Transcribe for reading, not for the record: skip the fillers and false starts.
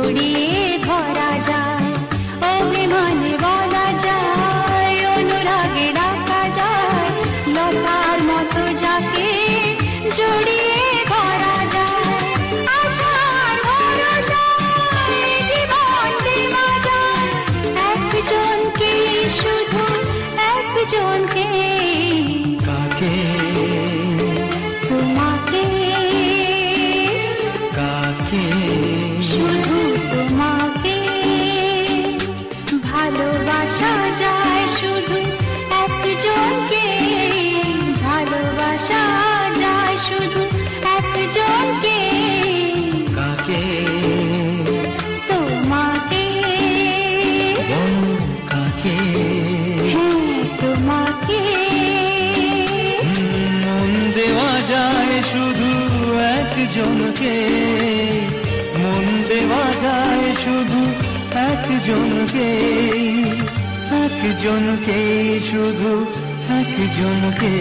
জড়িয়ে ধরা যায়, অভিমানে বলা যায়, অনুরাগে ডাকা যায়, লতার মতো যাকে জড়িয়ে ধরা যায়। আশার ভরসায় জীবন দেওয়া যায় একজনকে, শুধু একজনকে। কাকে? তোমাকে। কাকে? শুধু তোমাকে। ভালোবাসা যায় শুধু একজনকে, ভালোবাসা যায় শুধু একজনকে। কাকে? তোমাকে। বলো কাকে? হ্যাঁ, তোমাকে। মন দেওয়া যায় শুধু একজনকে, মন দেওয়া যায় শুধু একজনকে, একজনকে, শুধু একজনকে।